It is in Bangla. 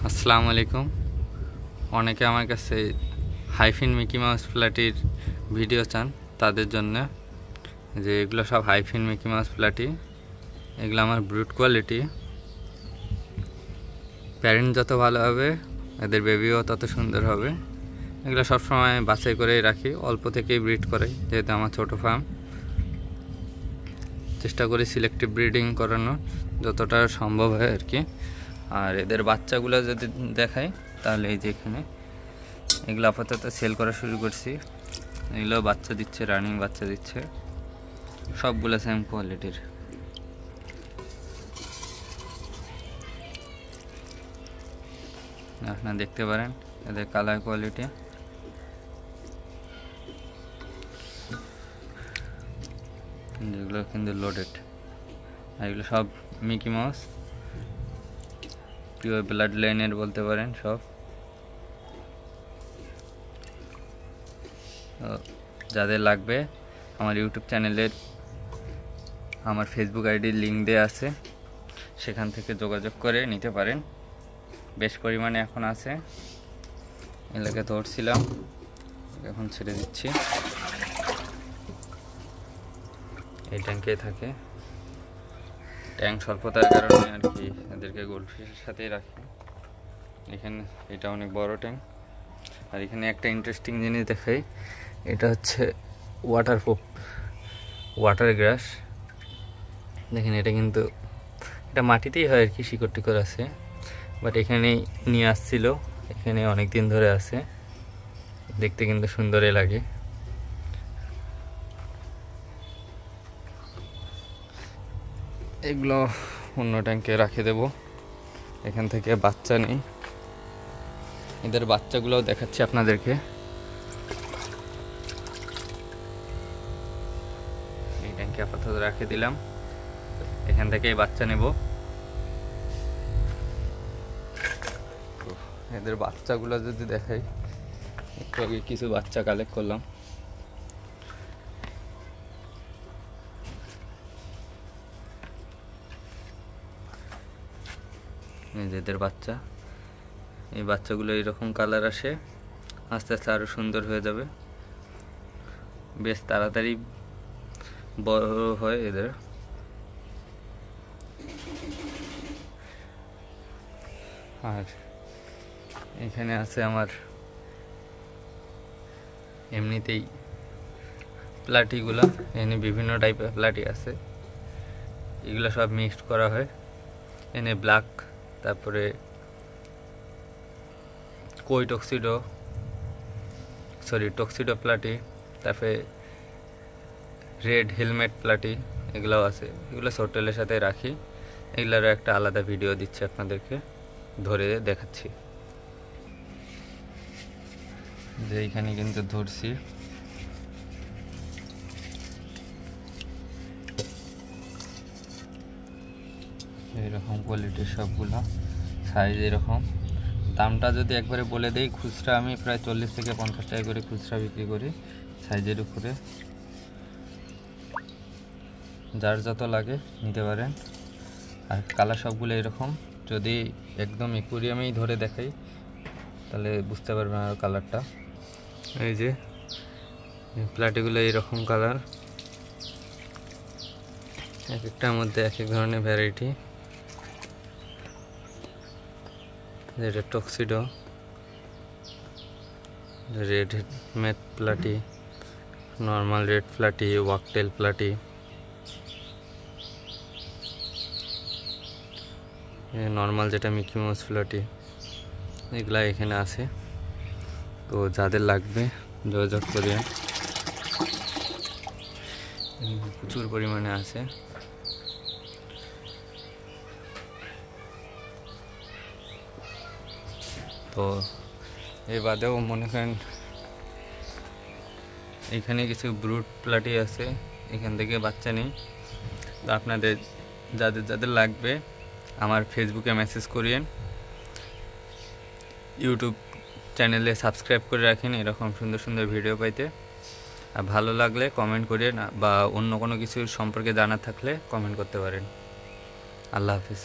আসসালামু আলাইকুম। অনেকে আমার কাছে হাইফিন মিকি মাউস প্লাটির ভিডিও চান, তাদের জন্য যে এগুলো সব হাইফিন মিকি মাউস প্লাটি। এগুলো আমার ব্রুড কোয়ালিটি। প্যারেন্ট যত ভালো হবে এদের বেবিও তত সুন্দর হবে। এগুলো সবসময় বাছাই করেই রাখি, অল্প থেকেই ব্রিড করে, যেহেতু আমার ছোটো ফার্ম। চেষ্টা করি সিলেক্টিভ ব্রিডিং করানোর যতটা সম্ভব হয় আর কি। আর এদের বাচ্চাগুলো যদি দেখাই তাহলে এই যে এখানে এগুলো আপাতত সেল করা শুরু করছি। এগুলো বাচ্চা দিচ্ছে, রানিং বাচ্চা দিচ্ছে, সবগুলো সেম কোয়ালিটির। আপনারা দেখতে পারেন এদের কালার কোয়ালিটি। যেগুলো কিন্তু লোডেড, এগুলো সব মিকি মাউস পিওর ব্লাড লাইনের বলতে পারেন সব। যাদের লাগবে আমার ইউটিউব চ্যানেলের আমার ফেসবুক আইডির লিঙ্ক দেওয়া আছে, সেখান থেকে যোগাযোগ করে নিতে পারেন। বেশ পরিমাণে এখন আছে। এলাকা ধরছিলাম, এখন ছেড়ে দিচ্ছি। এই ট্যাঙ্কে থাকে, ট্যাঙ্ক স্বল্পতার কারণে আর কি এদেরকে গোল্ডফিশের সাথেই রাখি। এখানে এটা অনেক বড় ট্যাঙ্ক। আর এখানে একটা ইন্টারেস্টিং জিনিস দেখাই, এটা হচ্ছে ওয়াটারপ্রুফ ওয়াটার গ্রাস। দেখেন এটা কিন্তু এটা মাটিতেই হয় আর কি, শিকড় টিকড় আছে, বাট এখানেই নিয়ে আসছিল, এখানে অনেক দিন ধরে আছে। দেখতে কিন্তু সুন্দরই লাগে। এগুলো অন্য ট্যাঙ্কে রাখে দেব, এখান থেকে বাচ্চা নেই। এদের বাচ্চাগুলোও দেখাচ্ছি আপনাদেরকে। এই ট্যাঙ্কে আপাতত রাখে দিলাম, এখান থেকেই বাচ্চা নেব। এদের বাচ্চাগুলো যদি দেখাই, একটু আগে কিছু বাচ্চা কালেক্ট করলাম। এদের বাচ্চা, এই বাচ্চাগুলো এরকম কালার আসে, আস্তে আস্তে আরো সুন্দর হয়ে যাবে, বেশ তাড়াতাড়ি বড় হয় এদের। আর এখানে আছে আমার এমনিতেই প্লাটিগুলো, এখানে বিভিন্ন টাইপের প্লাটি আছে, এগুলো সব মিক্সড করা হয়। এনে ব্ল্যাক, তারপরে টক্সিডো প্লাটি, তারপরে রেড হেলমেট প্লাটি, এগুলোও আছে। এগুলো হোটেলের সাথে রাখি, এগুলোরও একটা আলাদা ভিডিও দিচ্ছি আপনাদেরকে, ধরে দেখাচ্ছি। যে এইখানে কিন্তু ধরছি, এরকম কোয়ালিটির সবগুলো, সাইজ এরকম। দামটা যদি একবারে বলে দেই, খুচরা আমি প্রায় 40 থেকে 50 টাকা করে খুচরা বিক্রি করি, সাইজের উপরে। যার যত লাগে নিতে পারেন। আর কালার সবগুলো এরকম। যদি একদম অ্যাকুয়ারিয়ামেই ধরে দেখাই তাহলে বুঝতে পারবেন আর কালারটা। এই যে প্লাটিগুলো এরকম কালার, এক একটার মধ্যে এক এক ধরনের ভ্যারাইটি। যেটা tuxedo, red helmet প্লাটি, normal red প্লাটি, wagtail প্লাটি, normal যেটা মিকি মাউস প্লাটি, এগুলা এখানে আছে। তো যাদের লাগবে যোগাযোগ করিয়ে, প্রচুর পরিমাণে আছে। তো এই বাদেও মনে করেন এখানে কিছু ব্রুড প্লাটি আছে, এখান থেকে বাচ্চা নেই। তো আপনাদের যাদের যাদের লাগবে আমার ফেসবুকে মেসেজ করিয়েন, ইউটিউব চ্যানেলে সাবস্ক্রাইব করে রাখেন এরকম সুন্দর সুন্দর ভিডিও পাইতে। আর ভালো লাগলে কমেন্ট করিয়েন, বা অন্য কোনো কিছু সম্পর্কে জানার থাকলে কমেন্ট করতে পারেন। আল্লাহ হাফিজ।